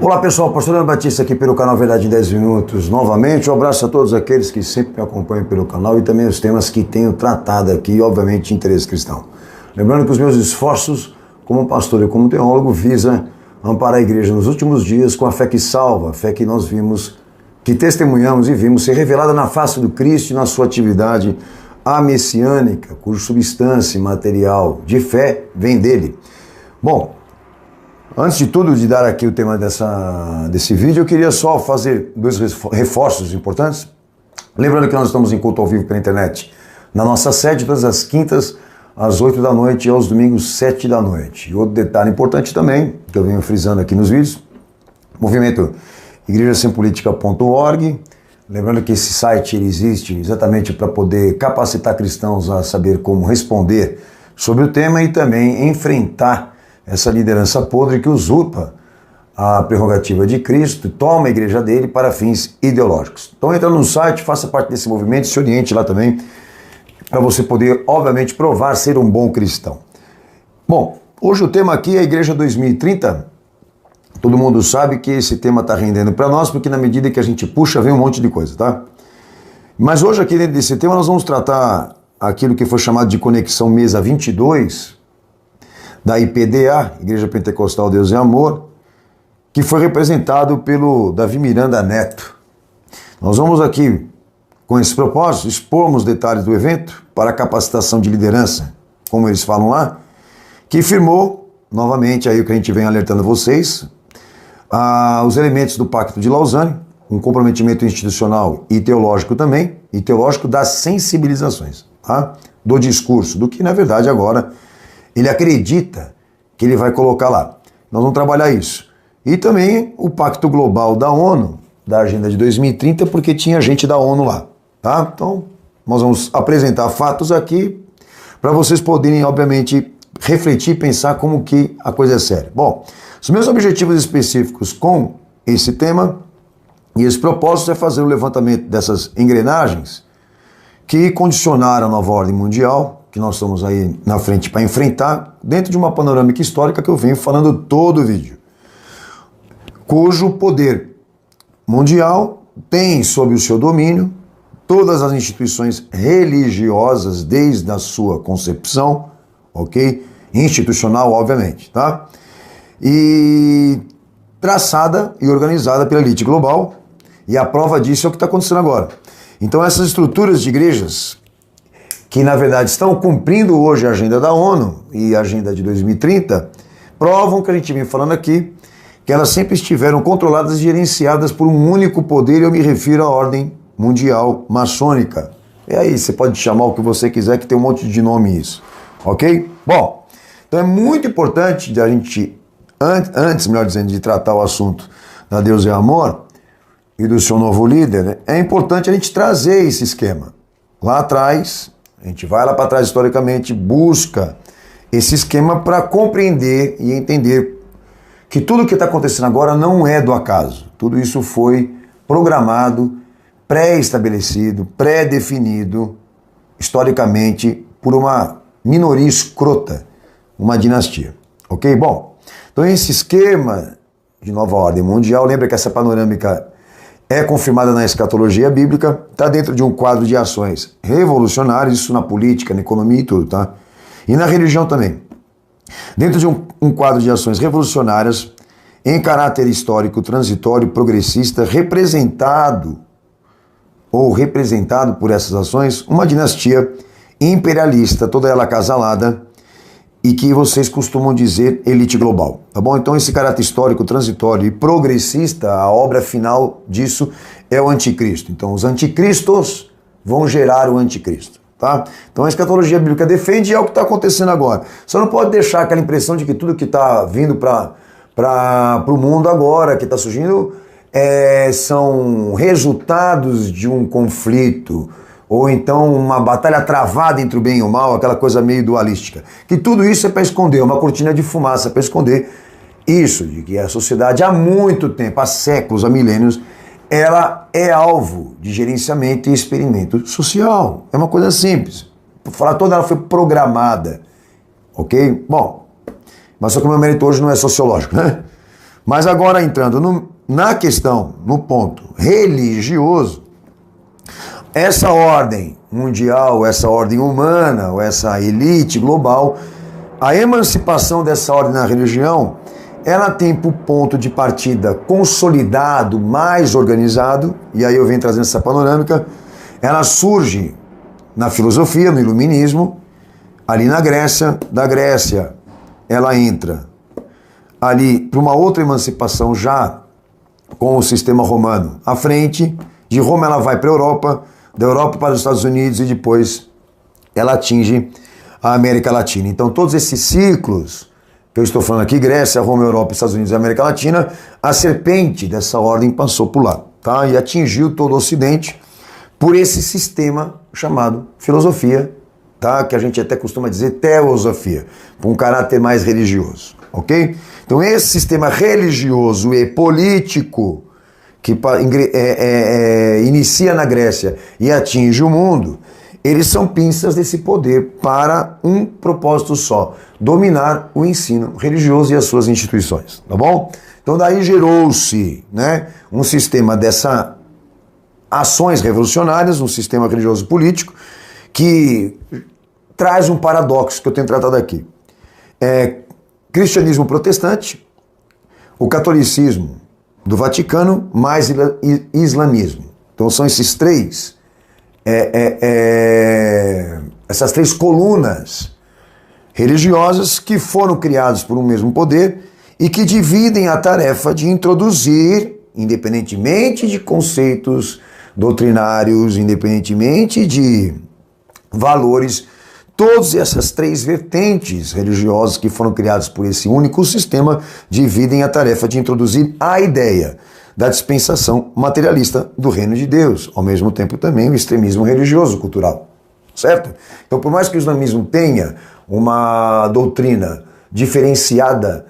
Olá pessoal, Pastor Leandro Batista aqui pelo canal Verdade em 10 Minutos. Novamente, um abraço a todos aqueles que sempre me acompanham pelo canal e também os temas que tenho tratado aqui, obviamente, de interesse cristão. Lembrando que os meus esforços como pastor e como teólogo visa amparar a igreja nos últimos dias com a fé que salva, a fé que nós vimos, que testemunhamos e vimos ser revelada na face do Cristo e na sua atividade a messiânica, cuja substância material de fé vem dele. Bom, antes de tudo, de dar aqui o tema desse vídeo, eu queria só fazer dois reforços importantes. Lembrando que nós estamos em culto ao vivo pela internet, na nossa sede, todas as quintas, às 8 da noite e aos domingos, 7 da noite. E outro detalhe importante também, que eu venho frisando aqui nos vídeos, movimento igrejasempolitica.org. Lembrando que esse site ele existe exatamente para poder capacitar cristãos a saber como responder sobre o tema e também enfrentar essa liderança podre que usurpa a prerrogativa de Cristo, toma a igreja dele para fins ideológicos. Então entra no site, faça parte desse movimento, se oriente lá também, para você poder, obviamente, provar ser um bom cristão. Bom, hoje o tema aqui é a Igreja 2030. Todo mundo sabe que esse tema está rendendo para nós, porque na medida que a gente puxa, vem um monte de coisa, tá? Mas hoje aqui dentro desse tema nós vamos tratar aquilo que foi chamado de Conexão Mesa 22, da IPDA, Igreja Pentecostal Deus e Amor, que foi representado pelo Davi Miranda Neto. Nós vamos aqui, com esse propósito, expormos detalhes do evento para a capacitação de liderança, como eles falam lá, que firmou, novamente, aí o que a gente vem alertando vocês, os elementos do Pacto de Lausanne, um comprometimento institucional e teológico também, e teológico das sensibilizações, tá? Do discurso, do que, na verdade, agora ele acredita que ele vai colocar lá. Nós vamos trabalhar isso. E também o Pacto Global da ONU, da Agenda de 2030, porque tinha gente da ONU lá, tá? Então, nós vamos apresentar fatos aqui para vocês poderem, obviamente, refletir e pensar como que a coisa é séria. Bom, os meus objetivos específicos com esse tema e esse propósito é fazer o levantamento dessas engrenagens que condicionaram a nova ordem mundial, que nós estamos aí na frente para enfrentar, dentro de uma panorâmica histórica que eu venho falando todo o vídeo, cujo poder mundial tem sob o seu domínio todas as instituições religiosas desde a sua concepção, ok? Institucional, obviamente, tá? E traçada e organizada pela elite global, e a prova disso é o que está acontecendo agora. Então essas estruturas de igrejas que na verdade estão cumprindo hoje a agenda da ONU e a agenda de 2030, provam que a gente vem falando aqui, que elas sempre estiveram controladas e gerenciadas por um único poder, e eu me refiro à ordem mundial maçônica. E aí, você pode chamar o que você quiser, que tem um monte de nome isso, ok? Bom, então é muito importante a gente, antes, melhor dizendo, de tratar o assunto da Deus é Amor e do seu novo líder, né, é importante a gente trazer esse esquema. Lá atrás, a gente vai lá para trás historicamente, busca esse esquema para compreender e entender que tudo o que está acontecendo agora não é do acaso. Tudo isso foi programado, pré-estabelecido, pré-definido, historicamente, por uma minoria escrota, uma dinastia. Ok? Bom, então esse esquema de nova ordem mundial, lembra que essa panorâmica é confirmada na escatologia bíblica, está dentro de um quadro de ações revolucionárias, isso na política, na economia e tudo, tá? E na religião também. Dentro de um quadro de ações revolucionárias, em caráter histórico, transitório, progressista, representado por essas ações, uma dinastia imperialista, toda ela acasalada, e que vocês costumam dizer elite global, tá bom? Então esse caráter histórico, transitório e progressista, a obra final disso é o anticristo. Então os anticristos vão gerar o anticristo, tá? Então a escatologia bíblica defende e é o que está acontecendo agora. Só não pode deixar aquela impressão de que tudo que está vindo para o mundo agora, que está surgindo, são resultados de um conflito, ou então uma batalha travada entre o bem e o mal, aquela coisa meio dualística. Que tudo isso é para esconder, uma cortina de fumaça para esconder isso, de que a sociedade há muito tempo, há séculos, há milênios, ela é alvo de gerenciamento e experimento social. É uma coisa simples. Por falar toda, ela foi programada, ok? Bom, mas só que o meu mérito hoje não é sociológico, né? Mas agora entrando na questão, no ponto religioso, essa ordem mundial, essa ordem humana, ou essa elite global, a emancipação dessa ordem na religião, ela tem por ponto de partida consolidado, mais organizado, e aí eu venho trazendo essa panorâmica, ela surge na filosofia, no iluminismo, ali na Grécia, da Grécia ela entra ali para uma outra emancipação já com o sistema romano à frente, de Roma ela vai para a Europa, da Europa para os Estados Unidos e depois ela atinge a América Latina. Então todos esses ciclos que eu estou falando aqui, Grécia, Roma, Europa, Estados Unidos e América Latina, a serpente dessa ordem passou por lá, tá? E atingiu todo o Ocidente por esse sistema chamado filosofia, tá? Que a gente até costuma dizer teosofia, com um caráter mais religioso, ok? Então esse sistema religioso e político que inicia na Grécia e atinge o mundo, eles são pinças desse poder para um propósito só, dominar o ensino religioso e as suas instituições, tá bom? Então daí gerou-se, né, um sistema dessas ações revolucionárias, um sistema religioso político, que traz um paradoxo que eu tenho tratado aqui. Cristianismo protestante, o catolicismo do Vaticano, mais islamismo. Então são esses três, essas três colunas religiosas que foram criadas por um mesmo poder e que dividem a tarefa de introduzir, independentemente de conceitos doutrinários, independentemente de valores, todas essas três vertentes religiosas que foram criadas por esse único sistema dividem a tarefa de introduzir a ideia da dispensação materialista do reino de Deus, ao mesmo tempo também o extremismo religioso cultural, certo? Então, por mais que o islamismo tenha uma doutrina diferenciada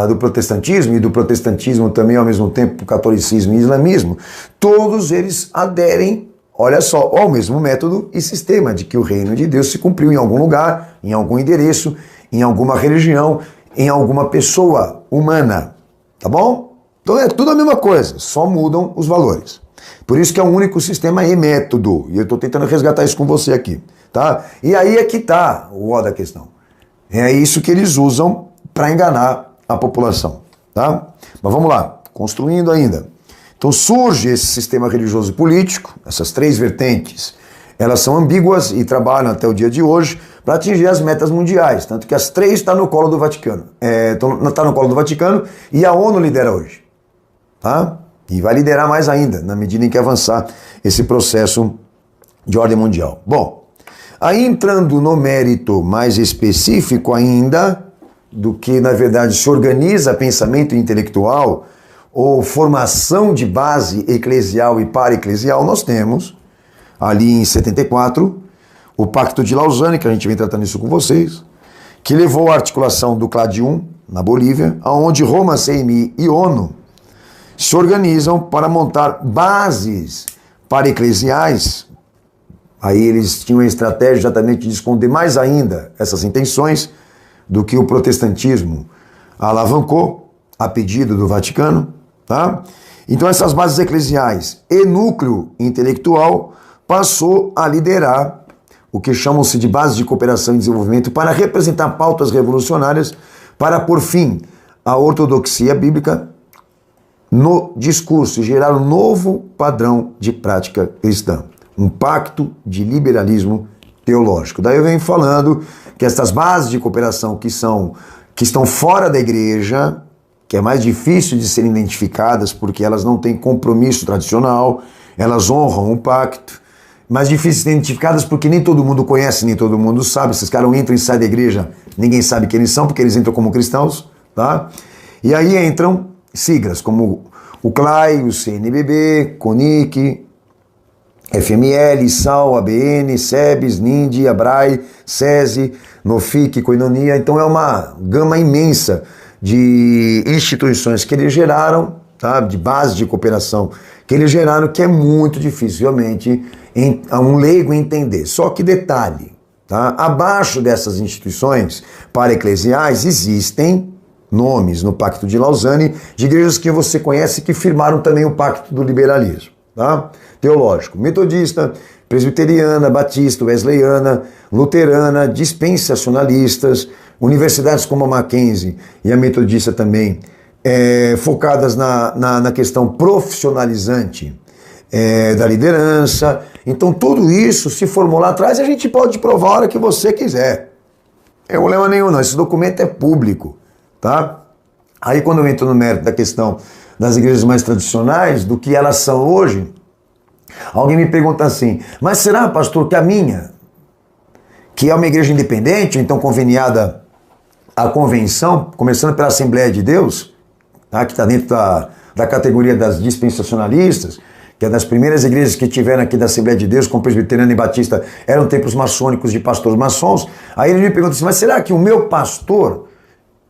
do protestantismo, e do protestantismo também ao mesmo tempo o catolicismo e o islamismo, todos eles aderem, olha só, ao mesmo método e sistema de que o reino de Deus se cumpriu em algum lugar, em algum endereço, em alguma religião, em alguma pessoa humana, tá bom? Então é tudo a mesma coisa, só mudam os valores. Por isso que é um único sistema e método, e eu estou tentando resgatar isso com você aqui, tá? E aí é que está o ó da questão. É isso que eles usam para enganar a população, tá? Mas vamos lá, construindo ainda. Então surge esse sistema religioso e político, essas três vertentes, elas são ambíguas e trabalham até o dia de hoje para atingir as metas mundiais, tanto que as três estão no colo do Vaticano. Está no colo do Vaticano e a ONU lidera hoje, tá? E vai liderar mais ainda, na medida em que avançar esse processo de ordem mundial. Bom, aí entrando no mérito mais específico ainda, do que na verdade se organiza pensamento intelectual, ou formação de base eclesial e para-eclesial, nós temos, ali em 74, o Pacto de Lausanne, que a gente vem tratando isso com vocês, que levou à articulação do CLAD-I, na Bolívia, onde Roma, CMI e ONU se organizam para montar bases para-eclesiais. Aí eles tinham a estratégia exatamente de esconder mais ainda essas intenções do que o protestantismo alavancou a pedido do Vaticano, tá? Então essas bases eclesiais e núcleo intelectual passou a liderar o que chamam-se de bases de cooperação e desenvolvimento para representar pautas revolucionárias para pôr fim à ortodoxia bíblica no discurso e gerar um novo padrão de prática cristã, um pacto de liberalismo teológico. Daí eu venho falando que essas bases de cooperação que estão fora da igreja, que é mais difícil de serem identificadas porque elas não têm compromisso tradicional, elas honram o pacto, mais difíceis de ser identificadas porque nem todo mundo conhece, nem todo mundo sabe. Esses caras entram e saem da igreja, ninguém sabe quem eles são, porque eles entram como cristãos, tá? E aí entram siglas como o CLAI, o CNBB, CONIC, FML, SAL, ABN, SEBS, NIND, ABRAE, SESI, NOFIC, Coinonia. Então é uma gama imensa de instituições que eles geraram, tá? De base de cooperação que eles geraram, que é muito difícil realmente a um leigo entender. Só que detalhe, tá? Abaixo dessas instituições para-eclesiais existem nomes no Pacto de Lausanne de igrejas que você conhece que firmaram também o Pacto do Liberalismo, tá? Teológico, metodista, presbiteriana, batista, wesleyana, luterana, dispensacionalistas, universidades como a Mackenzie e a metodista também, focadas na questão profissionalizante da liderança. Então tudo isso se formou lá atrás e a gente pode provar a hora que você quiser. Não tem problema nenhum não, esse documento é público, tá? Aí quando eu entro no mérito da questão das igrejas mais tradicionais, do que elas são hoje, alguém me pergunta assim, mas será, pastor, que a minha, que é uma igreja independente, ou então conveniada à convenção, começando pela Assembleia de Deus, tá, que está dentro da categoria das dispensacionalistas, que é das primeiras igrejas que tiveram aqui da Assembleia de Deus, como presbiteriana e batista, eram templos maçônicos de pastores maçons. Aí ele me pergunta assim, mas será que o meu pastor,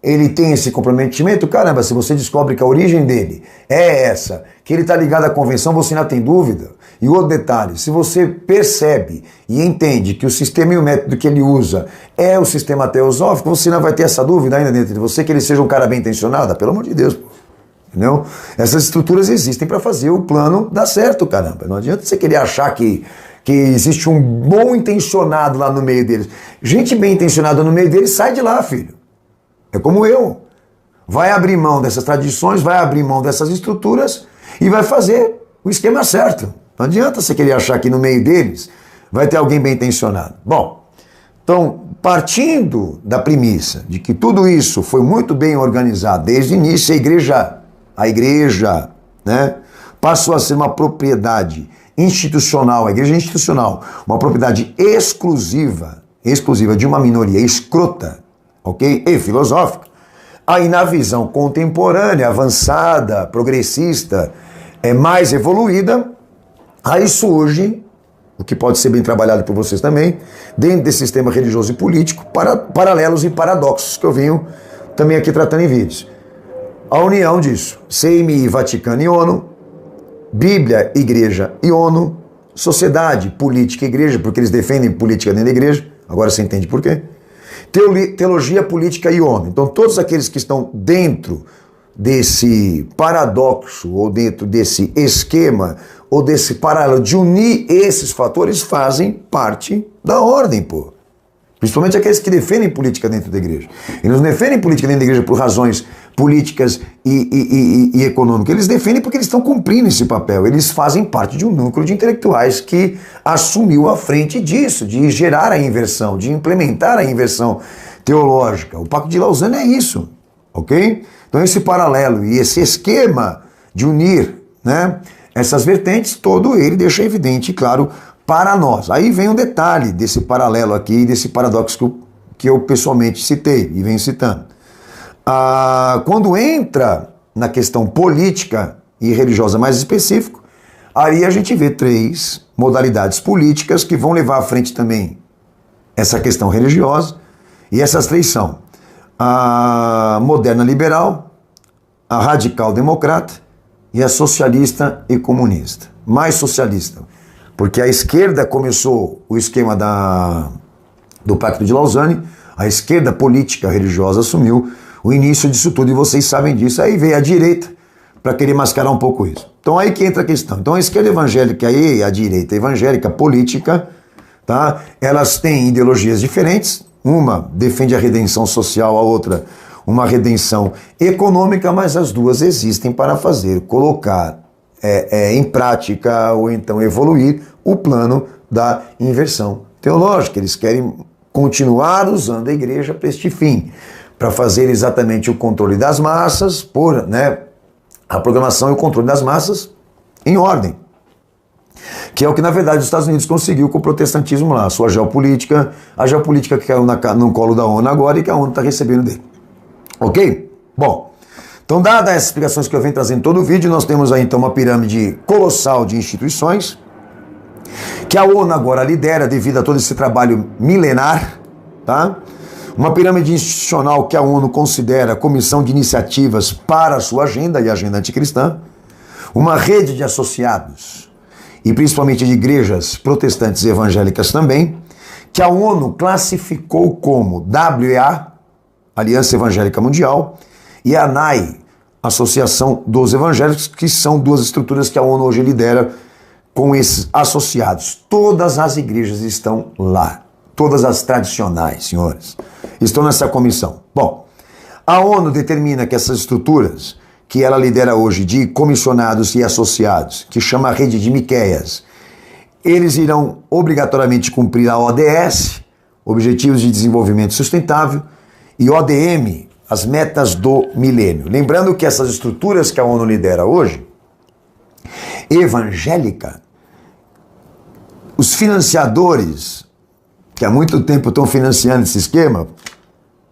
ele tem esse comprometimento? Caramba, se você descobre que a origem dele é essa, que ele está ligado à convenção, você ainda tem dúvida? E outro detalhe, se você percebe e entende que o sistema e o método que ele usa é o sistema teosófico, você não vai ter essa dúvida ainda dentro de você, que ele seja um cara bem intencionado? Pelo amor de Deus, entendeu? Essas estruturas existem para fazer o plano dar certo, caramba. Não adianta você querer achar que existe um bom intencionado lá no meio deles. Gente bem intencionada no meio deles sai de lá, filho. É como eu. Vai abrir mão dessas tradições, vai abrir mão dessas estruturas e vai fazer o esquema certo. Não adianta você querer achar que no meio deles vai ter alguém bem intencionado. Bom, então, partindo da premissa de que tudo isso foi muito bem organizado desde o início, a igreja, né, passou a ser uma propriedade institucional, a igreja institucional, uma propriedade exclusiva de uma minoria escrota, ok? E filosófica. Aí na visão contemporânea, avançada, progressista, mais evoluída, aí surge, o que pode ser bem trabalhado por vocês também, dentro desse sistema religioso e político, paralelos e paradoxos que eu venho também aqui tratando em vídeos. A união disso, CMI, Vaticano e ONU, Bíblia, Igreja e ONU, sociedade, política e igreja, porque eles defendem política dentro da igreja, agora você entende por quê? Teologia, política e ONU. Então todos aqueles que estão dentro desse paradoxo, ou dentro desse esquema, ou desse paralelo de unir esses fatores, fazem parte da ordem, pô. Principalmente aqueles que defendem política dentro da igreja. Eles não defendem política dentro da igreja por razões políticas e econômicas. Eles defendem porque eles estão cumprindo esse papel. Eles fazem parte de um núcleo de intelectuais que assumiu a frente disso, de gerar a inversão, de implementar a inversão teológica. O Pacto de Lausanne é isso, ok? Então esse paralelo e esse esquema de unir, né, essas vertentes, todo ele deixa evidente e claro para nós. Aí vem um detalhe desse paralelo aqui, desse paradoxo que eu pessoalmente citei e venho citando. Quando entra na questão política e religiosa mais específico, aí a gente vê 3 modalidades políticas que vão levar à frente também essa questão religiosa, e essas 3 são a moderna liberal, a radical democrata e a socialista e comunista. Mais socialista, porque a esquerda começou o esquema do Pacto de Lausanne, a esquerda política religiosa assumiu o início disso tudo, e vocês sabem disso. Aí veio a direita para querer mascarar um pouco isso. Então aí que entra a questão. Então a esquerda evangélica e a direita evangélica política, tá? Elas têm ideologias diferentes. Uma defende a redenção social, a outra uma redenção econômica, mas as duas existem para colocar em prática ou então evoluir o plano da inversão teológica. Eles querem continuar usando a igreja para este fim, para fazer exatamente o controle das massas, a programação e o controle das massas em ordem. Que é o que, na verdade, os Estados Unidos conseguiu com o protestantismo lá, a sua geopolítica, a geopolítica que caiu no colo da ONU agora e que a ONU está recebendo dele. Ok? Bom, então, dadas essas explicações que eu venho trazendo em todo o vídeo, nós temos aí, então, uma pirâmide colossal de instituições, que a ONU agora lidera devido a todo esse trabalho milenar, tá? Uma pirâmide institucional que a ONU considera comissão de iniciativas para a sua agenda e a agenda anticristã, uma rede de associados, e principalmente de igrejas protestantes e evangélicas também, que a ONU classificou como WEA, Aliança Evangélica Mundial, e a ANAI, Associação dos Evangélicos, que são duas estruturas que a ONU hoje lidera com esses associados. Todas as igrejas estão lá, todas as tradicionais, senhores, estão nessa comissão. Bom, a ONU determina que essas estruturas, que ela lidera hoje de comissionados e associados, que chama a Rede de Miqueias, eles irão obrigatoriamente cumprir a ODS, Objetivos de Desenvolvimento Sustentável, e ODM, as metas do milênio. Lembrando que essas estruturas que a ONU lidera hoje, evangélica, os financiadores, que há muito tempo estão financiando esse esquema,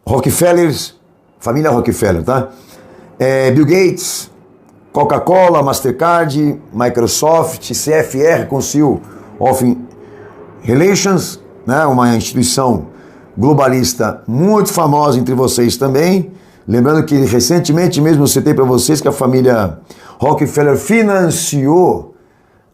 Rockefellers, família Rockefeller, tá? Bill Gates, Coca-Cola, Mastercard, Microsoft, CFR, Council of Relations, né? Uma instituição globalista muito famosa entre vocês também. Lembrando que recentemente mesmo eu citei para vocês que a família Rockefeller financiou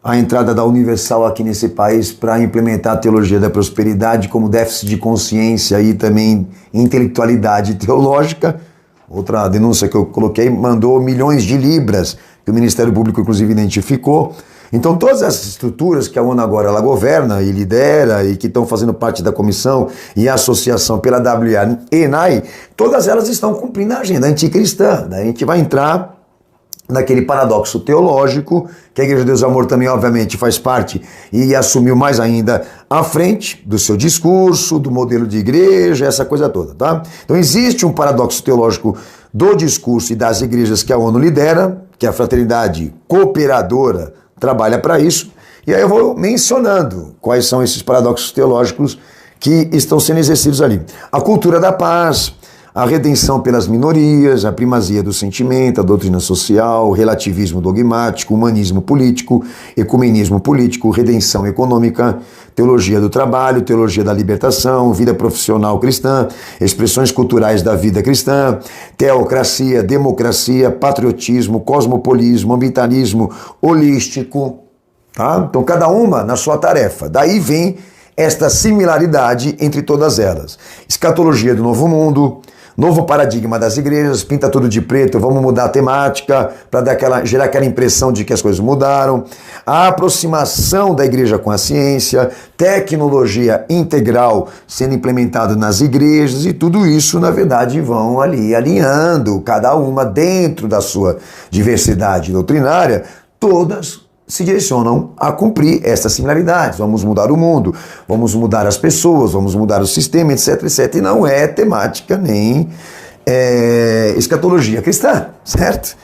a entrada da Universal aqui nesse país para implementar a teologia da prosperidade como déficit de consciência e também intelectualidade teológica. Outra denúncia que eu coloquei, mandou milhões de libras, que o Ministério Público inclusive identificou. Então todas essas estruturas que a ONU agora ela governa e lidera e que estão fazendo parte da comissão e a associação pela WNAI, todas elas estão cumprindo a agenda anticristã. Daí a gente vai entrar naquele paradoxo teológico, que a Igreja de Deus e Amor também, obviamente, faz parte e assumiu mais ainda à frente do seu discurso, do modelo de igreja, essa coisa toda, tá? Então existe um paradoxo teológico do discurso e das igrejas que a ONU lidera, que a fraternidade cooperadora trabalha para isso, e aí eu vou mencionando quais são esses paradoxos teológicos que estão sendo exercidos ali. A cultura da paz, a redenção pelas minorias, a primazia do sentimento, a doutrina social, o relativismo dogmático, humanismo político, ecumenismo político, redenção econômica, teologia do trabalho, teologia da libertação, vida profissional cristã, expressões culturais da vida cristã, teocracia, democracia, patriotismo, cosmopolismo, ambientalismo, holístico, tá? Então cada uma na sua tarefa. Daí vem esta similaridade entre todas elas. Escatologia do novo mundo, novo paradigma das igrejas, pinta tudo de preto, vamos mudar a temática para gerar aquela impressão de que as coisas mudaram, a aproximação da igreja com a ciência, tecnologia integral sendo implementada nas igrejas e tudo isso, na verdade, vão ali alinhando cada uma dentro da sua diversidade doutrinária, todas se direcionam a cumprir essas similaridades. Vamos mudar o mundo, vamos mudar as pessoas, vamos mudar o sistema, etc, etc. E não é temática nem escatologia cristã, certo?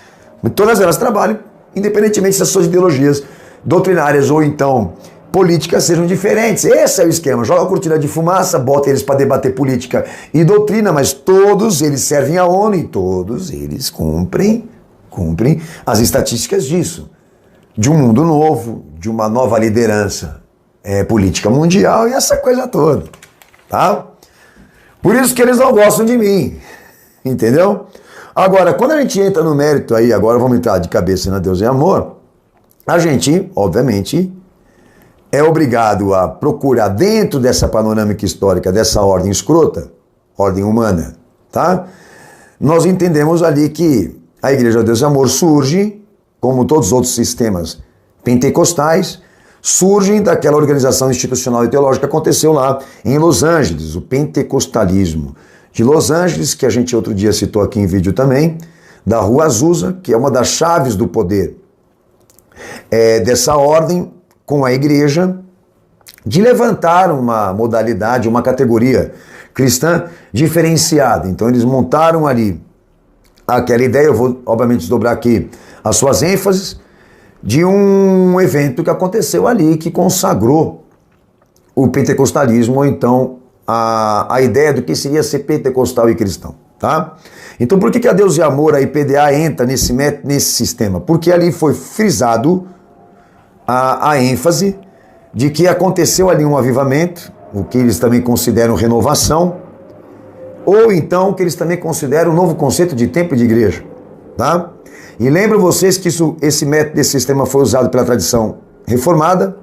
Todas elas trabalham, independentemente se as suas ideologias doutrinárias ou então políticas sejam diferentes. Esse é o esquema. Joga a cortina de fumaça, bota eles para debater política e doutrina, mas todos eles servem à ONU e todos eles cumprem as estatísticas disso. De um mundo novo, de uma nova liderança política mundial e essa coisa toda, tá? Por isso que eles não gostam de mim, entendeu? Agora, quando a gente entra no mérito aí, agora vamos entrar de cabeça na Deus e Amor, a gente, obviamente, é obrigado a procurar dentro dessa panorâmica histórica, dessa ordem escrota, ordem humana, tá? Nós entendemos ali que a Igreja de Deus e Amor surge, como todos os outros sistemas pentecostais, surgem daquela organização institucional e teológica que aconteceu lá em Los Angeles, o pentecostalismo de Los Angeles, que a gente outro dia citou aqui em vídeo também, da Rua Azusa, que é uma das chaves do poder dessa ordem com a igreja, de levantar uma modalidade, uma categoria cristã diferenciada. Então eles montaram ali aquela ideia, eu vou obviamente desdobrar aqui as suas ênfases, de um evento que aconteceu ali, que consagrou o pentecostalismo, ou então a ideia do que seria ser pentecostal e cristão, tá? Então por que a Deus e Amor, a IPDA, entra nesse sistema? Porque ali foi frisado a ênfase de que aconteceu ali um avivamento, o que eles também consideram renovação, ou então o que eles também consideram um novo conceito de templo e de igreja, tá? E lembro vocês que esse método desse sistema foi usado pela tradição reformada,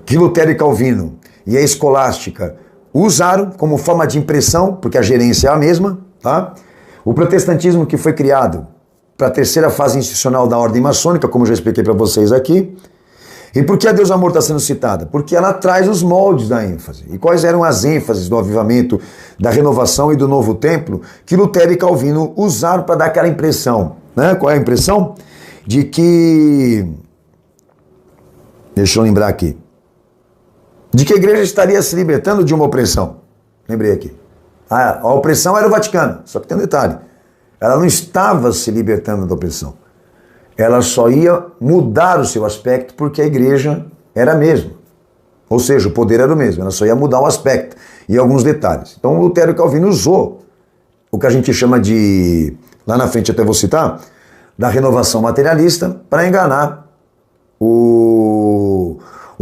que Lutero e Calvino e a escolástica usaram como forma de impressão, porque a gerência é a mesma, tá? O protestantismo que foi criado para a terceira fase institucional da ordem maçônica, como eu já expliquei para vocês aqui. E por que a Deus Amor está sendo citada? Porque ela traz os moldes da ênfase. E quais eram as ênfases do avivamento, da renovação e do novo templo que Lutero e Calvino usaram para dar aquela impressão, né? Qual é a impressão? De que... Deixa eu lembrar aqui. De que a igreja estaria se libertando de uma opressão. Lembrei aqui. A opressão era o Vaticano, só que tem um detalhe. Ela não estava se libertando da opressão. Ela só ia mudar o seu aspecto porque a igreja era a mesma. Ou seja, o poder era o mesmo, ela só ia mudar o aspecto e alguns detalhes. Então Lutero e Calvino usou o que a gente chama de, lá na frente até vou citar, da renovação materialista para enganar o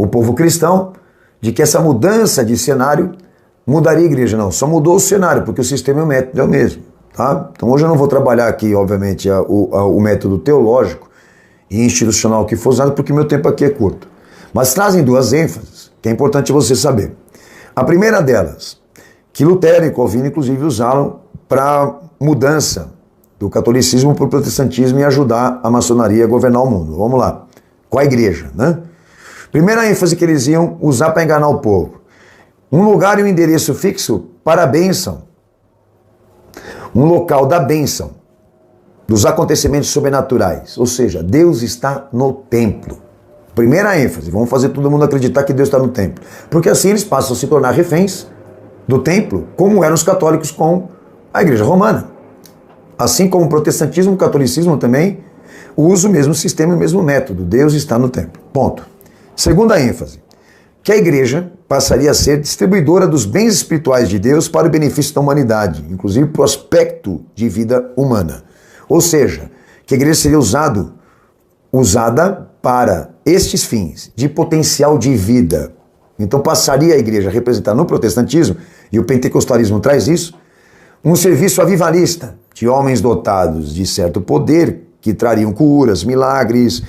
povo cristão de que essa mudança de cenário mudaria a igreja. Não, só mudou o cenário, porque o sistema e o método é o mesmo. Tá? Então hoje eu não vou trabalhar aqui, obviamente, o método teológico e institucional que foi usado, porque meu tempo aqui é curto. Mas trazem duas ênfases, que é importante você saber. A primeira delas, que Lutero e Calvino, inclusive, usaram para mudança do catolicismo para o protestantismo e ajudar a maçonaria a governar o mundo. Vamos lá. Com a igreja, né? Primeira ênfase que eles iam usar para enganar o povo. Um lugar e um endereço fixo para a bênção. Um local da bênção, dos acontecimentos sobrenaturais. Ou seja, Deus está no templo. Primeira ênfase, vamos fazer todo mundo acreditar que Deus está no templo. Porque assim eles passam a se tornar reféns do templo, como eram os católicos com a igreja romana. Assim como o protestantismo, o catolicismo também usa o mesmo sistema e o mesmo método. Deus está no templo. Ponto. Segunda ênfase, que a igreja passaria a ser distribuidora dos bens espirituais de Deus para o benefício da humanidade, inclusive para o aspecto de vida humana. Ou seja, que a igreja seria usada para estes fins, de potencial de vida. Então passaria a igreja a representar no protestantismo, e o pentecostalismo traz isso, um serviço avivalista de homens dotados de certo poder, que trariam curas, milagres,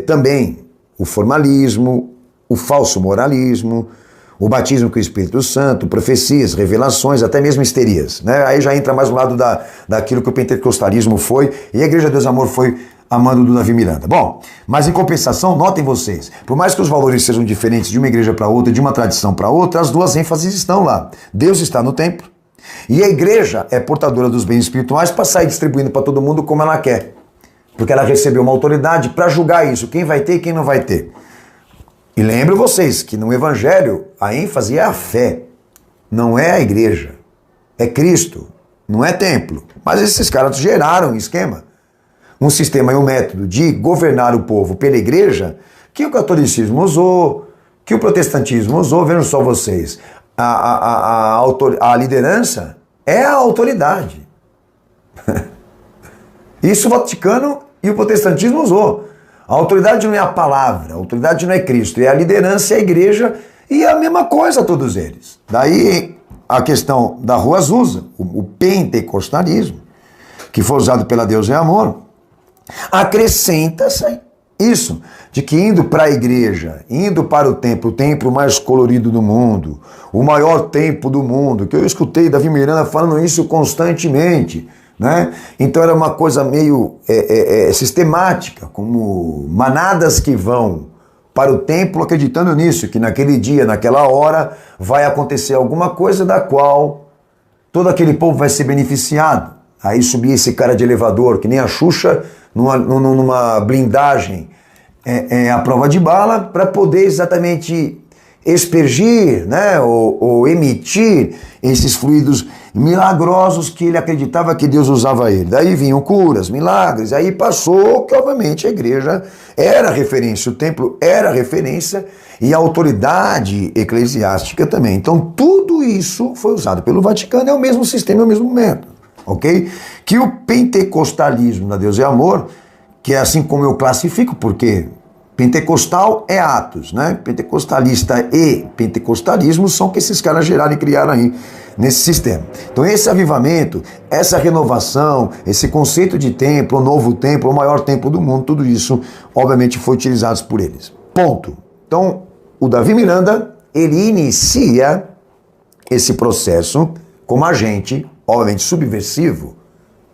também o formalismo, o falso moralismo, o batismo com o Espírito Santo, profecias, revelações, até mesmo histerias. Né? Aí já entra mais no lado daquilo que o pentecostalismo foi, e a Igreja de Deus Amor foi a mando do Davi Miranda. Bom, mas em compensação, notem vocês, por mais que os valores sejam diferentes de uma igreja para outra, de uma tradição para outra, as duas ênfases estão lá. Deus está no templo, e a igreja é portadora dos bens espirituais para sair distribuindo para todo mundo como ela quer. Porque ela recebeu uma autoridade para julgar isso, quem vai ter e quem não vai ter. E lembro vocês que no Evangelho a ênfase é a fé, não é a igreja, é Cristo, não é templo. Mas esses caras geraram um esquema, um sistema e um método de governar o povo pela igreja que o catolicismo usou, que o protestantismo usou. Vejam só vocês, a liderança é a autoridade. Isso o Vaticano e o protestantismo usou. A autoridade não é a palavra, a autoridade não é Cristo, é a liderança, é a igreja, e é a mesma coisa todos eles. Daí a questão da Rua Azusa, o pentecostalismo, que foi usado pela Deus é Amor, acrescenta-se isso, de que indo para a igreja, indo para o templo mais colorido do mundo, o maior templo do mundo, que eu escutei Davi Miranda falando isso constantemente, né? Então era uma coisa meio sistemática, como manadas que vão para o templo acreditando nisso, que naquele dia, naquela hora, vai acontecer alguma coisa da qual todo aquele povo vai ser beneficiado. Aí subia esse cara de elevador, que nem a Xuxa, numa blindagem à prova de bala, para poder exatamente expergir, né, ou emitir esses fluidos milagrosos que ele acreditava que Deus usava ele. Daí vinham curas, milagres, aí passou que obviamente a igreja era referência, o templo era referência e a autoridade eclesiástica também. Então tudo isso foi usado pelo Vaticano, é o mesmo sistema, é o mesmo método, ok? Que o pentecostalismo da Deus é Amor, que é assim como eu classifico, porque pentecostal é Atos, né? Pentecostalista e pentecostalismo são que esses caras geraram e criaram aí nesse sistema. Então esse avivamento, essa renovação, esse conceito de templo, o novo templo, o maior templo do mundo, tudo isso obviamente foi utilizado por eles. Ponto. Então o Davi Miranda, ele inicia esse processo como agente obviamente subversivo,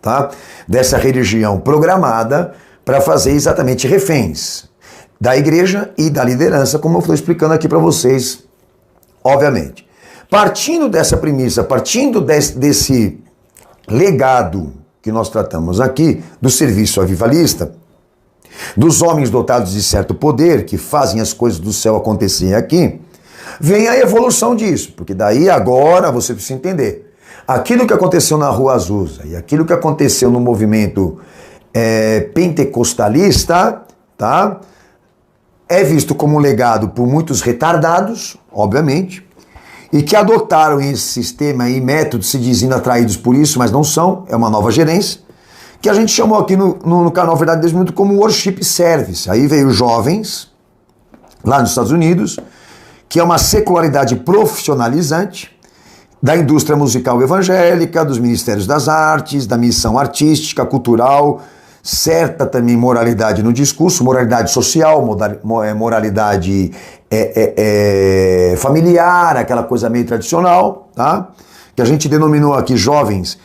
tá? Dessa religião programada para fazer exatamente reféns da igreja e da liderança, como eu estou explicando aqui para vocês, obviamente. Partindo dessa premissa, partindo desse legado que nós tratamos aqui, do serviço avivalista, dos homens dotados de certo poder, que fazem as coisas do céu acontecerem aqui, vem a evolução disso, porque daí agora você precisa entender. Aquilo que aconteceu na Rua Azusa e aquilo que aconteceu no movimento pentecostalista, tá? É visto como um legado por muitos retardados, obviamente, e que adotaram esse sistema e métodos se dizendo atraídos por isso, mas não são, é uma nova gerência, que a gente chamou aqui no canal Verdade 10 Minutos como Worship Service. Aí veio jovens, lá nos Estados Unidos, que é uma secularidade profissionalizante da indústria musical evangélica, dos ministérios das artes, da missão artística, cultural, certa também moralidade no discurso, moralidade social, moralidade familiar, aquela coisa meio tradicional, tá? Que a gente denominou aqui jovens,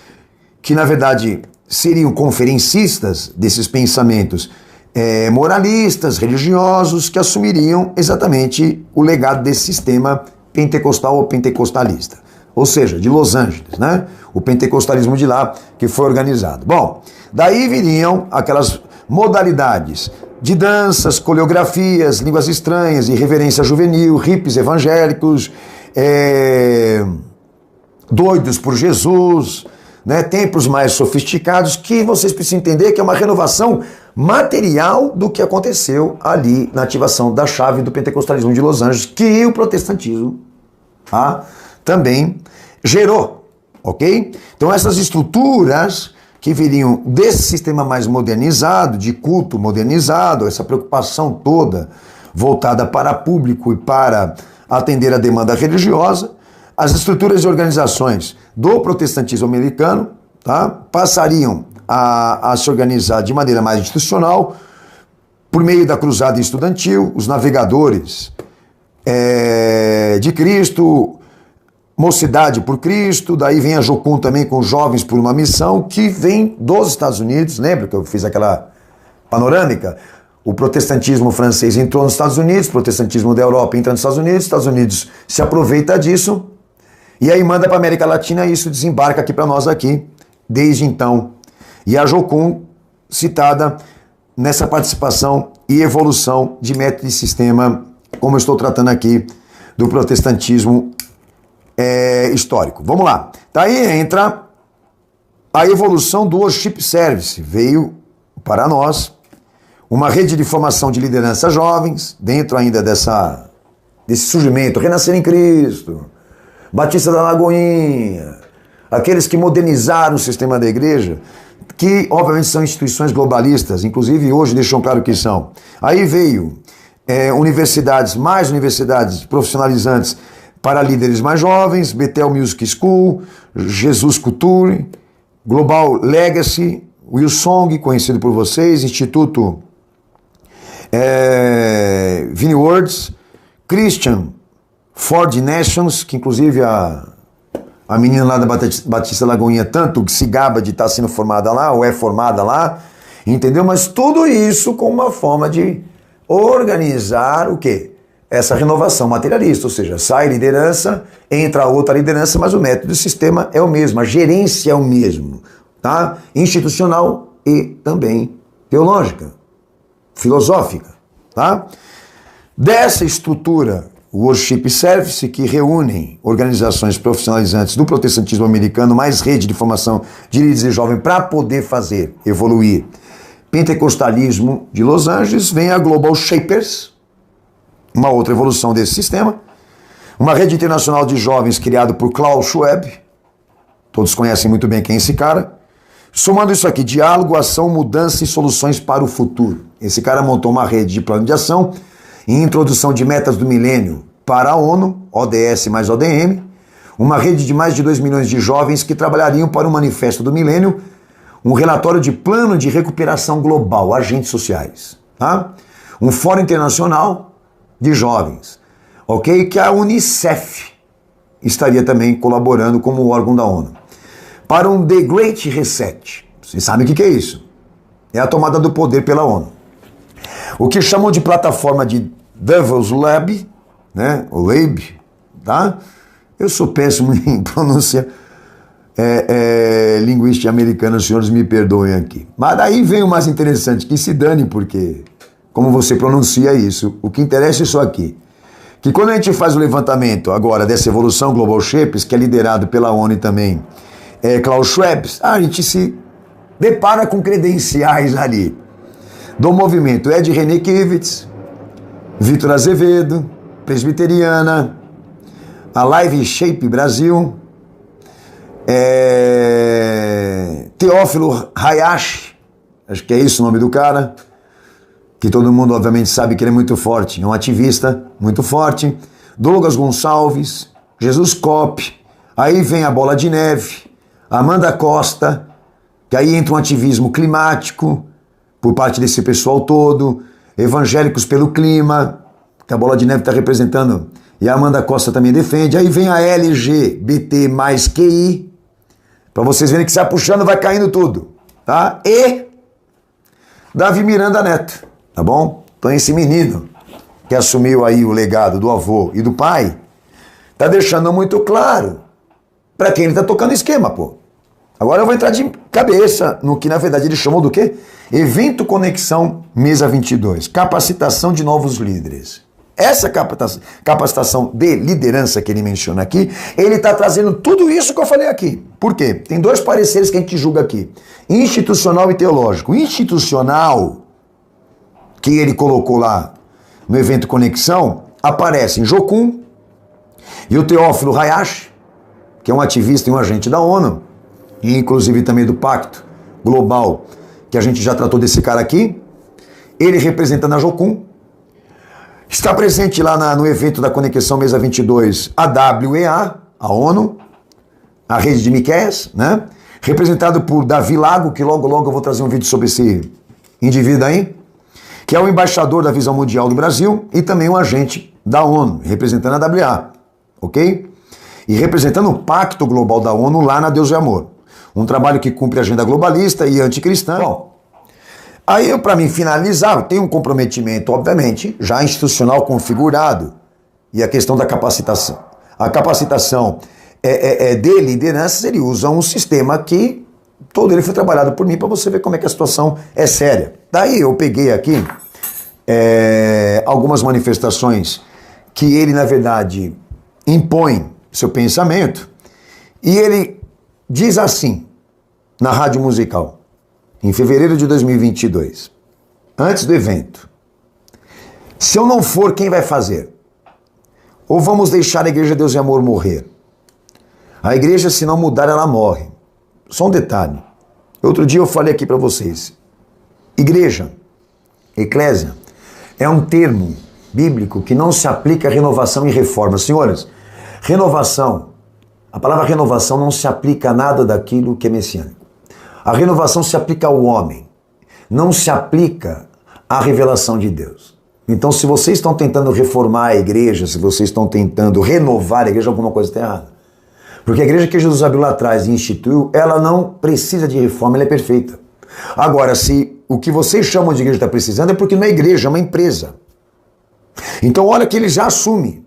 que na verdade seriam conferencistas desses pensamentos moralistas, religiosos, que assumiriam exatamente o legado desse sistema pentecostal ou pentecostalista. Ou seja, de Los Angeles, né? O pentecostalismo de lá que foi organizado. Bom, daí viriam aquelas modalidades de danças, coreografias, línguas estranhas, irreverência juvenil, hippies evangélicos, doidos por Jesus, né? Templos mais sofisticados, que vocês precisam entender que é uma renovação material do que aconteceu ali na ativação da chave do pentecostalismo de Los Angeles, que o protestantismo, tá? Também gerou, ok? Então essas estruturas que viriam desse sistema mais modernizado, de culto modernizado, essa preocupação toda voltada para público e para atender a demanda religiosa, as estruturas e organizações do protestantismo americano, tá, passariam a se organizar de maneira mais institucional por meio da cruzada estudantil, os navegadores de Cristo, Mocidade por Cristo, daí vem a Jocum também com Jovens por uma Missão, que vem dos Estados Unidos. Lembra que eu fiz aquela panorâmica? O protestantismo francês entrou nos Estados Unidos, o protestantismo da Europa entra nos Estados Unidos se aproveita disso, e aí manda para a América Latina e isso desembarca aqui para nós aqui, desde então. E a Jocum citada nessa participação e evolução de método e sistema, como eu estou tratando aqui, do protestantismo histórico. Vamos lá. Daí entra a evolução do Worship Service. Veio para nós uma rede de formação de liderança jovens, dentro ainda desse surgimento, Renascer em Cristo, Batista da Lagoinha, aqueles que modernizaram o sistema da igreja, que obviamente são instituições globalistas, inclusive hoje deixam claro que são. Aí veio mais universidades profissionalizantes para líderes mais jovens, Bethel Music School, Jesus Culture, Global Legacy, Hillsong, conhecido por vocês, Instituto Vineyards, Christian for the Nations, que inclusive a menina lá da Batista Lagoinha tanto se gaba de estar sendo formada lá, ou é formada lá, entendeu? Mas tudo isso com uma forma de organizar o quê? Essa renovação materialista, ou seja, sai liderança, entra outra liderança, mas o método do sistema é o mesmo, a gerência é o mesmo, tá? Institucional e também teológica, filosófica, tá? Dessa estrutura, o Worship Service, que reúnem organizações profissionalizantes do protestantismo americano, mais rede de formação de líderes e jovens para poder fazer evoluir pentecostalismo de Los Angeles, vem a Global Shapers, uma outra evolução desse sistema, uma rede internacional de jovens criada por Klaus Schwab, todos conhecem muito bem quem é esse cara, somando isso aqui, diálogo, ação, mudança e soluções para o futuro. Esse cara montou uma rede de plano de ação e introdução de metas do milênio para a ONU, ODS mais ODM, uma rede de mais de 2 milhões de jovens que trabalhariam para o Manifesto do Milênio, um relatório de plano de recuperação global, agentes sociais, tá? Um fórum internacional de jovens, ok? Que a Unicef estaria também colaborando como órgão da ONU. para um The Great Reset. Vocês sabem o que é isso? É a tomada do poder pela ONU. O que chamam de plataforma de Devil's Lab, né? O Lab, tá? Eu sou péssimo em pronúncia linguística americana, os senhores me perdoem aqui. Mas daí vem o mais interessante, que se dane, porque como você pronuncia isso, o que interessa é isso aqui. Que quando a gente faz o levantamento agora dessa evolução Global Shapes, que é liderado pela ONU e também Klaus Schwab, a gente se depara com credenciais ali do movimento Ed Renekiewicz, Vitor Azevedo, Presbiteriana, a Live Shape Brasil, Teófilo Hayashi, acho que é isso o nome do cara, que todo mundo obviamente sabe que ele é muito forte, é um ativista muito forte, Douglas Gonçalves, Jesus Kopp, aí vem a Bola de Neve, Amanda Costa, que aí entra um ativismo climático por parte desse pessoal todo, Evangélicos pelo Clima, que a Bola de Neve está representando, e a Amanda Costa também defende, aí vem a LGBT mais QI, para vocês verem que se vai puxando, vai caindo tudo, tá? E Davi Miranda Neto, tá bom? Então esse menino que assumiu aí o legado do avô e do pai, tá deixando muito claro para quem ele tá tocando esquema, pô. Agora eu vou entrar de cabeça no que na verdade ele chamou do quê? Evento Conexão Mesa 22, capacitação de novos líderes. Essa capacitação de liderança que ele menciona aqui, ele está trazendo tudo isso que eu falei aqui. Por quê? Tem dois pareceres que a gente julga aqui. Institucional e teológico. Institucional, que ele colocou lá no evento Conexão, aparece em Jocum e o Teófilo Hayashi, que é um ativista e um agente da ONU, e inclusive também do Pacto Global, que a gente já tratou desse cara aqui, ele representando a Jocum. Está presente lá no evento da Conexão Mesa 22 a WEA, a ONU, a rede de Miqueias, né? Representado por Davi Lago, que logo eu vou trazer um vídeo sobre esse indivíduo aí, que é o embaixador da Visão Mundial do Brasil e também um agente da ONU, representando a WA, ok? E representando o Pacto Global da ONU lá na Deus e Amor. Um trabalho que cumpre a agenda globalista e anticristã. Bom, aí, para mim finalizar, eu tenho um comprometimento, obviamente, já institucional configurado, e a questão da capacitação. A capacitação de lideranças, ele usa um sistema que todo ele foi trabalhado por mim, para você ver como é que a situação é séria. Daí eu peguei aqui algumas manifestações que ele, na verdade, impõe seu pensamento, e ele diz assim, na Rádio Musical, em fevereiro de 2022, antes do evento: se eu não for, quem vai fazer? Ou vamos deixar a Igreja Deus e Amor morrer? A igreja, se não mudar, ela morre. Só um detalhe. Outro dia eu falei aqui para vocês. Igreja, eclésia, é um termo bíblico que não se aplica a renovação e reforma. Senhores, renovação, a palavra renovação não se aplica a nada daquilo que é messiânico. A renovação se aplica ao homem, não se aplica à revelação de Deus. Então, se vocês estão tentando reformar a igreja, se vocês estão tentando renovar a igreja, alguma coisa está errada. Porque a igreja que Jesus abriu lá atrás e instituiu, ela não precisa de reforma, ela é perfeita. Agora, se o que vocês chamam de igreja está precisando, é porque não é igreja, é uma empresa. Então, olha que ele já assume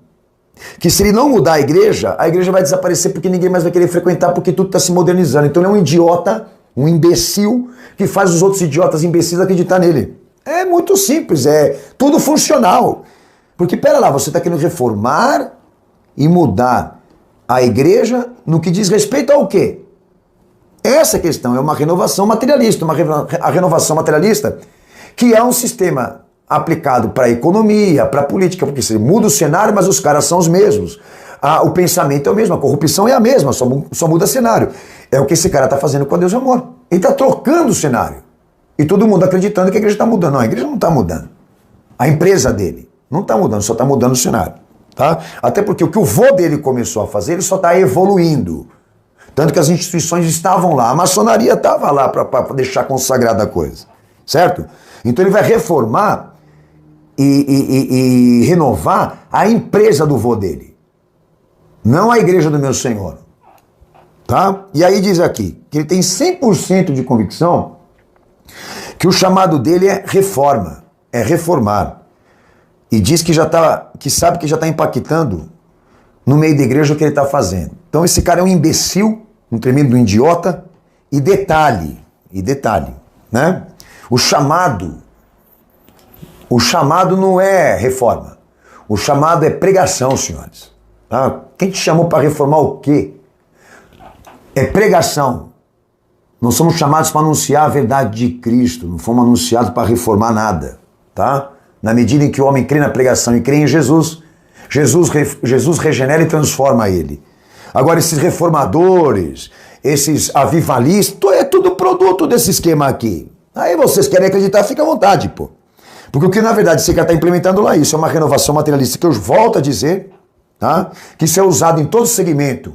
que se ele não mudar a igreja vai desaparecer porque ninguém mais vai querer frequentar, porque tudo está se modernizando. Então, ele é um idiota, um imbecil, que faz os outros idiotas imbecis acreditar nele. É muito simples, é tudo funcional. Porque, pera lá, você está querendo reformar e mudar a igreja no que diz respeito ao quê? Essa questão é uma renovação materialista, a renovação materialista, que é um sistema aplicado para a economia, para a política, porque você muda o cenário, mas os caras são os mesmos. O pensamento é o mesmo, a corrupção é a mesma, só muda cenário. É o que esse cara está fazendo com Deus e Amor. Ele está trocando o cenário. E todo mundo acreditando que a igreja está mudando. Não, a igreja não está mudando. A empresa dele não está mudando, só está mudando o cenário. Tá? Até porque o que o vô dele começou a fazer, ele só está evoluindo. Tanto que as instituições estavam lá, a maçonaria estava lá para deixar consagrada a coisa. Certo? Então ele vai reformar e renovar a empresa do vô dele. Não a igreja do meu Senhor. tá? E aí diz aqui que ele tem 100% de convicção que o chamado dele é reforma, é reformar. E diz que sabe que já está impactando no meio da igreja o que ele está fazendo. Então esse cara é um imbecil, um tremendo idiota, e detalhe, né? O chamado não é reforma. O chamado é pregação, senhores. Tá? Quem te chamou para reformar o quê? É pregação. Nós somos chamados para anunciar a verdade de Cristo. Não fomos anunciados para reformar nada. Tá? Na medida em que o homem crê na pregação e crê em Jesus, Jesus regenera e transforma ele. Agora, esses reformadores, esses avivalistas, é tudo produto desse esquema aqui. Aí vocês querem acreditar, fica à vontade, pô. Porque o que na verdade você quer estar implementando lá, isso é uma renovação materialista que eu volto a dizer, tá? Que isso é usado em todo segmento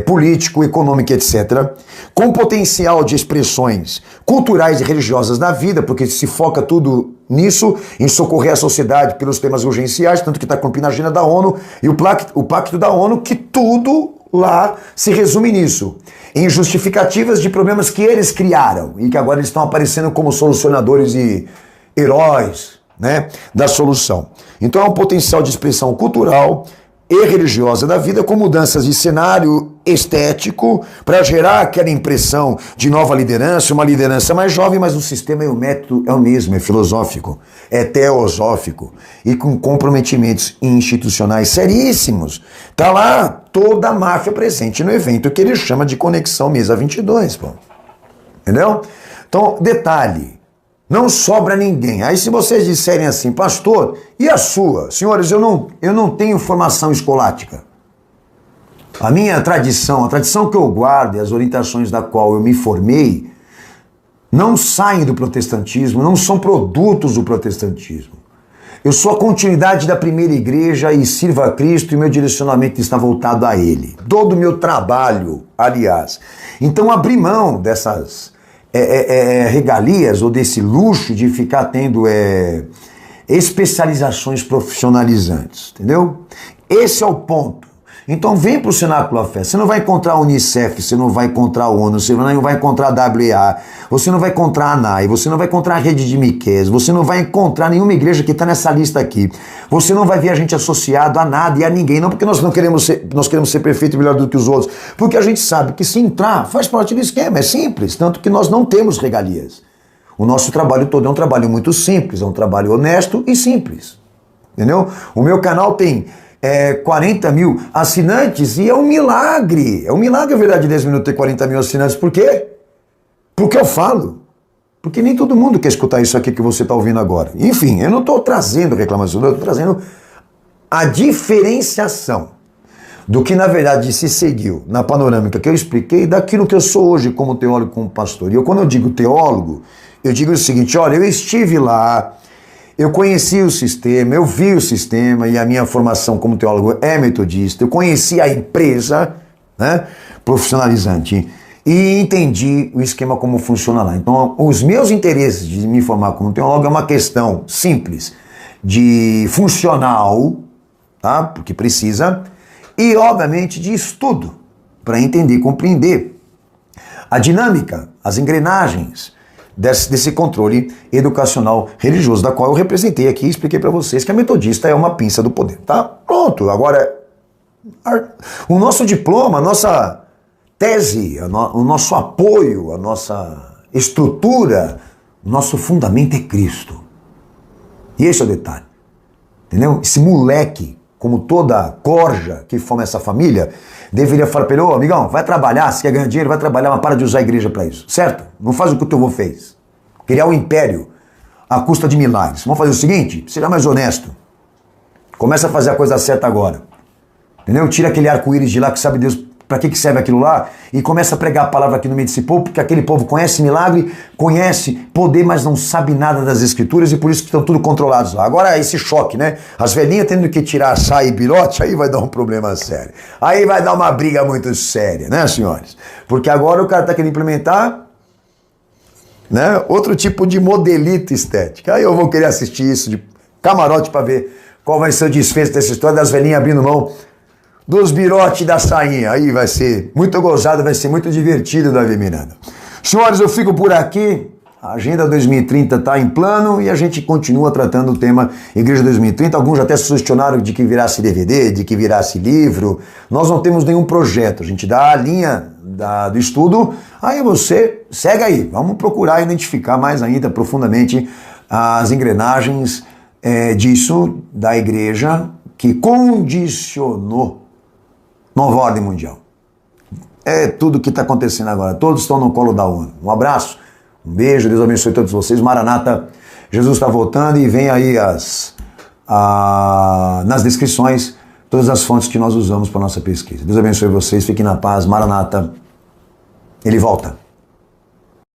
político, econômico, etc., com potencial de expressões culturais e religiosas na vida, porque se foca tudo nisso, em socorrer a sociedade pelos temas urgenciais, tanto que está cumprindo a agenda da ONU e o pacto da ONU, que tudo lá se resume nisso, em justificativas de problemas que eles criaram e que agora eles estão aparecendo como solucionadores e heróis, né, da solução. Então é um potencial de expressão cultural e religiosa da vida, com mudanças de cenário estético para gerar aquela impressão de nova liderança, uma liderança mais jovem, mas o sistema e o método é o mesmo, é filosófico, é teosófico e com comprometimentos institucionais seríssimos. Tá lá toda a máfia presente no evento que ele chama de Conexão Mesa 22, pô. Entendeu? Então, detalhe, não sobra ninguém. Aí se vocês disserem assim, pastor, e a sua? Senhores, eu não tenho formação escolástica. A minha tradição, a tradição que eu guardo e as orientações da qual eu me formei, não saem do protestantismo, não são produtos do protestantismo. Eu sou a continuidade da primeira igreja e sirvo a Cristo e meu direcionamento está voltado a Ele. Todo o meu trabalho, aliás. Então abrir mão dessas regalias ou desse luxo de ficar tendo especializações profissionalizantes, entendeu? Esse é o ponto. Então vem para o Cenáculo da Fé. Você não vai encontrar a Unicef, você não vai encontrar a ONU, você não vai encontrar a WEA, você não vai encontrar a ANAI, você não vai encontrar a Rede de Miqueias, você não vai encontrar nenhuma igreja que está nessa lista aqui. Você não vai ver a gente associado a nada e a ninguém, não porque nós queremos ser perfeito e melhor do que os outros, porque a gente sabe que se entrar faz parte do esquema, é simples, tanto que nós não temos regalias. O nosso trabalho todo é um trabalho muito simples, é um trabalho honesto e simples, entendeu? O meu canal tem 40 mil assinantes e é um milagre a verdade 10 minutos ter 40 mil assinantes. Por quê? Porque eu falo. Porque nem todo mundo quer escutar isso aqui que você está ouvindo agora. Enfim, eu não estou trazendo reclamação, eu estou trazendo a diferenciação do que na verdade se seguiu na panorâmica que eu expliquei daquilo que eu sou hoje como teólogo, como pastor. E quando eu digo teólogo, eu digo o seguinte, olha, eu estive lá, eu conheci o sistema, eu vi o sistema e a minha formação como teólogo é metodista. Eu conheci a empresa, né, profissionalizante e entendi o esquema como funciona lá. Então, os meus interesses de me formar como teólogo é uma questão simples de funcional, tá, porque precisa, e obviamente de estudo para entender e compreender a dinâmica, as engrenagens desse controle educacional religioso, da qual eu representei aqui e expliquei para vocês que a metodista é uma pinça do poder, tá? Pronto, agora o nosso diploma, a nossa tese, o nosso apoio, a nossa estrutura, o nosso fundamento é Cristo. E esse é o detalhe, entendeu? Esse moleque, como toda corja que forma essa família, deveria falar para ele, ô amigão, vai trabalhar, se quer ganhar dinheiro, vai trabalhar, mas para de usar a igreja para isso, certo? Não faz o que o teu avô fez. Criar um império à custa de milagres. Vamos fazer o seguinte, seja mais honesto. Começa a fazer a coisa certa agora. Entendeu? Tira aquele arco-íris de lá que sabe Deus para que serve aquilo lá e começa a pregar a palavra aqui no meio desse povo, porque aquele povo conhece milagre, conhece poder, mas não sabe nada das escrituras e por isso que estão tudo controlados lá. Agora esse choque, né? As velhinhas tendo que tirar saia e birote, aí vai dar um problema sério. Aí vai dar uma briga muito séria, né, senhores? Porque agora o cara está querendo implementar, né, outro tipo de modelito estética. Aí eu vou querer assistir isso de camarote para ver qual vai ser o desfecho dessa história das velhinhas abrindo mão dos birotes da sainha. Aí vai ser muito gozado, vai ser muito divertido, Davi Miranda. Senhores, eu fico por aqui. A Agenda 2030 está em plano e a gente continua tratando o tema Igreja 2030. Alguns até se questionaram de que virasse DVD, de que virasse livro. Nós não temos nenhum projeto. A gente dá a linha do estudo, aí você segue aí. Vamos procurar identificar mais ainda profundamente as engrenagens disso, da igreja, que condicionou nova ordem mundial. É tudo que está acontecendo agora. Todos estão no colo da ONU. Um abraço. Um beijo, Deus abençoe todos vocês. Maranata, Jesus está voltando e vem aí nas descrições todas as fontes que nós usamos para nossa pesquisa. Deus abençoe vocês, fiquem na paz. Maranata, Ele volta.